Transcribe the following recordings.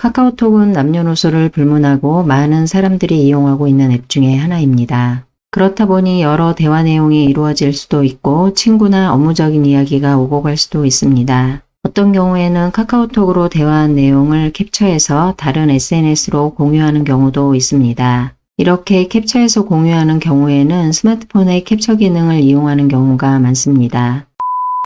카카오톡은 남녀노소를 불문하고 많은 사람들이 이용하고 있는 앱 중에 하나입니다. 그렇다 보니 여러 대화 내용이 이루어질 수도 있고 친구나 업무적인 이야기가 오고 갈 수도 있습니다. 어떤 경우에는 카카오톡으로 대화한 내용을 캡처해서 다른 SNS로 공유하는 경우도 있습니다. 이렇게 캡처해서 공유하는 경우에는 스마트폰의 캡처 기능을 이용하는 경우가 많습니다.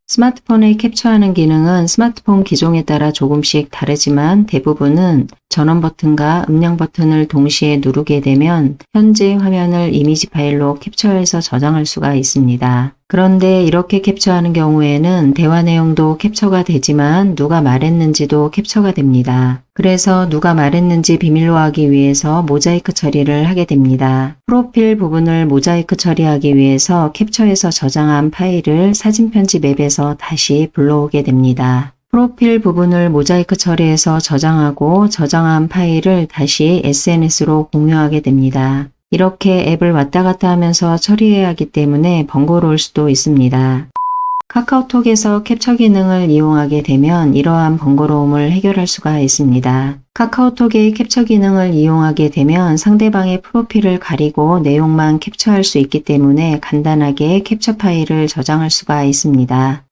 스마트폰에 캡처하는 기능은 스마트폰 기종에 따라 조금씩 다르지만 대부분은 전원 버튼과 음량 버튼을 동시에 누르게 되면 현재 화면을 이미지 파일로 캡처해서 저장할 수가 있습니다. 그런데 이렇게 캡처하는 경우에는 대화 내용도 캡처가 되지만 누가 말했는지도 캡처가 됩니다. 그래서 누가 말했는지 비밀로 하기 위해서 모자이크 처리를 하게 됩니다. 프로필 부분을 모자이크 처리하기 위해서 캡처해서 저장한 파일을 사진 편집 앱에서 다시 불러오게 됩니다. 프로필 부분을 모자이크 처리해서 저장하고 저장한 파일을 다시 SNS로 공유하게 됩니다. 이렇게 앱을 왔다 갔다 하면서 처리해야 하기 때문에 번거로울 수도 있습니다. 카카오톡에서 캡처 기능을 이용하게 되면 이러한 번거로움을 해결할 수가 있습니다. 카카오톡의 캡처 기능을 이용하게 되면 상대방의 프로필을 가리고 내용만 캡처할 수 있기 때문에 간단하게 캡처 파일을 저장할 수가 있습니다.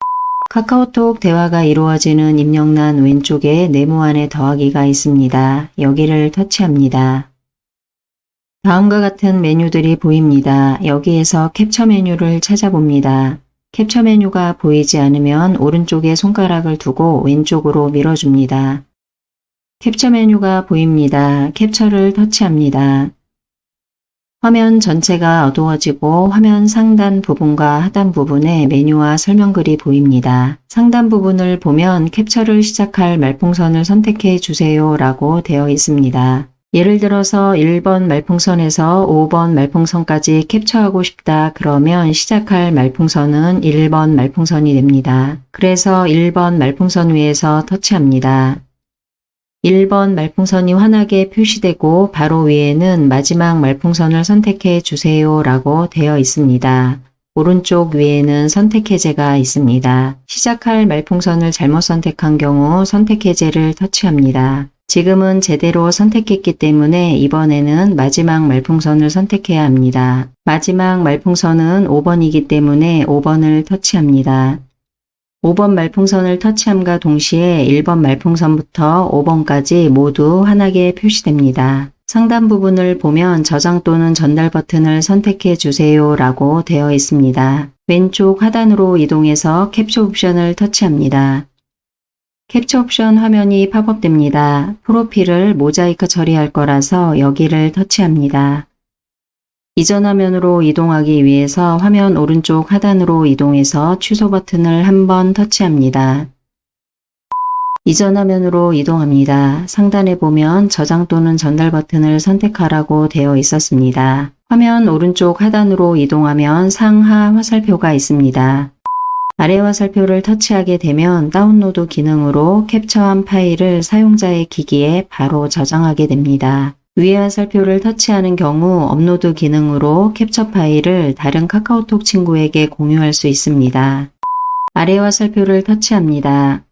카카오톡 대화가 이루어지는 입력란 왼쪽에 네모안에 더하기가 있습니다. 여기를 터치합니다. 다음과 같은 메뉴들이 보입니다. 여기에서 캡처 메뉴를 찾아봅니다. 캡처 메뉴가 보이지 않으면 오른쪽에 손가락을 두고 왼쪽으로 밀어줍니다. 캡처 메뉴가 보입니다. 캡처를 터치합니다. 화면 전체가 어두워지고 화면 상단 부분과 하단 부분에 메뉴와 설명글이 보입니다. 상단 부분을 보면 캡처를 시작할 말풍선을 선택해 주세요 라고 되어 있습니다. 예를 들어서 1번 말풍선에서 5번 말풍선까지 캡처하고 싶다 그러면 시작할 말풍선은 1번 말풍선이 됩니다. 그래서 1번 말풍선 위에서 터치합니다. 1번 말풍선이 환하게 표시되고 바로 위에는 마지막 말풍선을 선택해 주세요 라고 되어 있습니다. 오른쪽 위에는 선택 해제가 있습니다. 시작할 말풍선을 잘못 선택한 경우 선택 해제를 터치합니다. 지금은 제대로 선택했기 때문에 이번에는 마지막 말풍선을 선택해야 합니다. 마지막 말풍선은 5번이기 때문에 5번을 터치합니다. 5번 말풍선을 터치함과 동시에 1번 말풍선부터 5번까지 모두 환하게 표시됩니다. 상단 부분을 보면 저장 또는 전달 버튼을 선택해 주세요 라고 되어 있습니다. 왼쪽 하단으로 이동해서 캡처 옵션을 터치합니다. 캡처 옵션 화면이 팝업됩니다. 프로필을 모자이크 처리할 거라서 여기를 터치합니다. 이전 화면으로 이동하기 위해서 화면 오른쪽 하단으로 이동해서 취소 버튼을 한번 터치합니다. 이전 화면으로 이동합니다. 상단에 보면 저장 또는 전달 버튼을 선택하라고 되어 있었습니다. 화면 오른쪽 하단으로 이동하면 상하 화살표가 있습니다. 아래 화살표를 터치하게 되면 다운로드 기능으로 캡처한 파일을 사용자의 기기에 바로 저장하게 됩니다. 위에 화살표를 터치하는 경우 업로드 기능으로 캡처 파일을 다른 카카오톡 친구에게 공유할 수 있습니다. 아래 화살표를 터치합니다.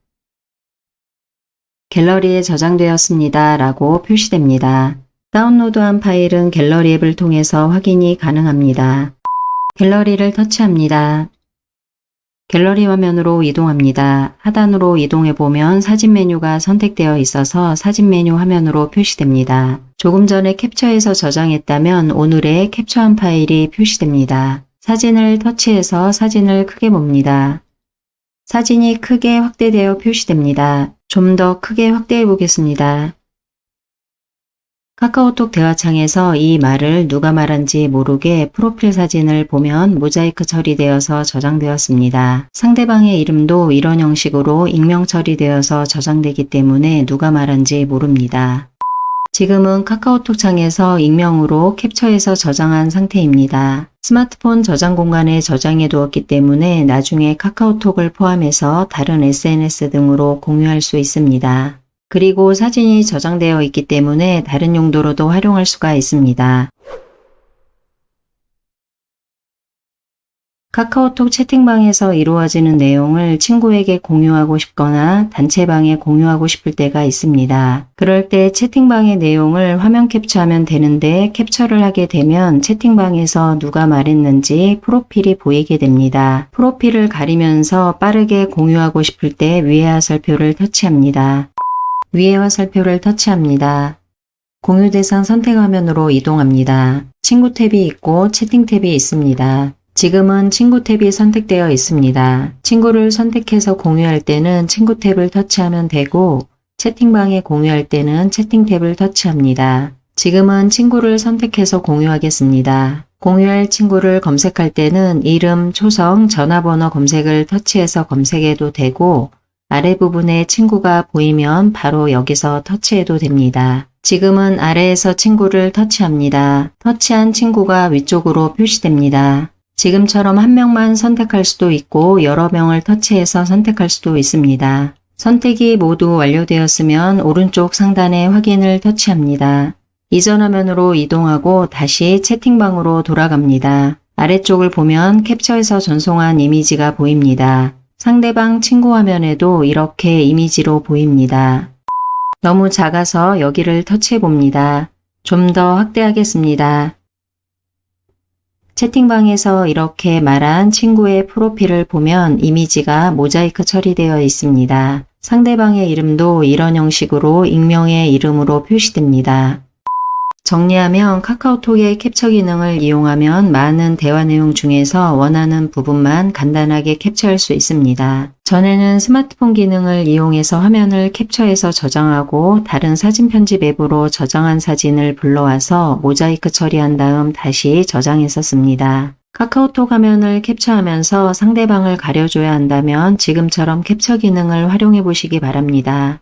갤러리에 저장되었습니다 라고 표시됩니다. 다운로드한 파일은 갤러리 앱을 통해서 확인이 가능합니다. 갤러리를 터치합니다. 갤러리 화면으로 이동합니다. 하단으로 이동해보면 사진 메뉴가 선택되어 있어서 사진 메뉴 화면으로 표시됩니다. 조금 전에 캡처해서 저장했다면 오늘의 캡처한 파일이 표시됩니다. 사진을 터치해서 사진을 크게 봅니다. 사진이 크게 확대되어 표시됩니다. 좀 더 크게 확대해 보겠습니다. 카카오톡 대화창에서 이 말을 누가 말한지 모르게 프로필 사진을 보면 모자이크 처리되어서 저장되었습니다. 상대방의 이름도 이런 형식으로 익명 처리되어서 저장되기 때문에 누가 말한지 모릅니다. 지금은 카카오톡 창에서 익명으로 캡처해서 저장한 상태입니다. 스마트폰 저장 공간에 저장해 두었기 때문에 나중에 카카오톡을 포함해서 다른 SNS 등으로 공유할 수 있습니다. 그리고 사진이 저장되어 있기 때문에 다른 용도로도 활용할 수가 있습니다. 카카오톡 채팅방에서 이루어지는 내용을 친구에게 공유하고 싶거나 단체방에 공유하고 싶을 때가 있습니다. 그럴 때 채팅방의 내용을 화면 캡처하면 되는데 캡처를 하게 되면 채팅방에서 누가 말했는지 프로필이 보이게 됩니다. 프로필을 가리면서 빠르게 공유하고 싶을 때 위의 화살표를 터치합니다. 위의 화살표를 터치합니다. 공유 대상 선택 화면으로 이동합니다. 친구 탭이 있고 채팅 탭이 있습니다. 지금은 친구 탭이 선택되어 있습니다. 친구를 선택해서 공유할 때는 친구 탭을 터치하면 되고 채팅방에 공유할 때는 채팅 탭을 터치합니다. 지금은 친구를 선택해서 공유하겠습니다. 공유할 친구를 검색할 때는 이름, 초성, 전화번호 검색을 터치해서 검색해도 되고 아래 부분에 친구가 보이면 바로 여기서 터치해도 됩니다. 지금은 아래에서 친구를 터치합니다. 터치한 친구가 위쪽으로 표시됩니다. 지금처럼 한 명만 선택할 수도 있고 여러 명을 터치해서 선택할 수도 있습니다. 선택이 모두 완료되었으면 오른쪽 상단에 확인을 터치합니다. 이전 화면으로 이동하고 다시 채팅방으로 돌아갑니다. 아래쪽을 보면 캡처해서 전송한 이미지가 보입니다. 상대방 친구 화면에도 이렇게 이미지로 보입니다. 너무 작아서 여기를 터치해 봅니다. 좀 더 확대하겠습니다. 채팅방에서 이렇게 말한 친구의 프로필을 보면 이미지가 모자이크 처리되어 있습니다. 상대방의 이름도 이런 형식으로 익명의 이름으로 표시됩니다. 정리하면 카카오톡의 캡처 기능을 이용하면 많은 대화 내용 중에서 원하는 부분만 간단하게 캡처할 수 있습니다. 전에는 스마트폰 기능을 이용해서 화면을 캡처해서 저장하고 다른 사진 편집 앱으로 저장한 사진을 불러와서 모자이크 처리한 다음 다시 저장했었습니다. 카카오톡 화면을 캡처하면서 상대방을 가려줘야 한다면 지금처럼 캡처 기능을 활용해 보시기 바랍니다.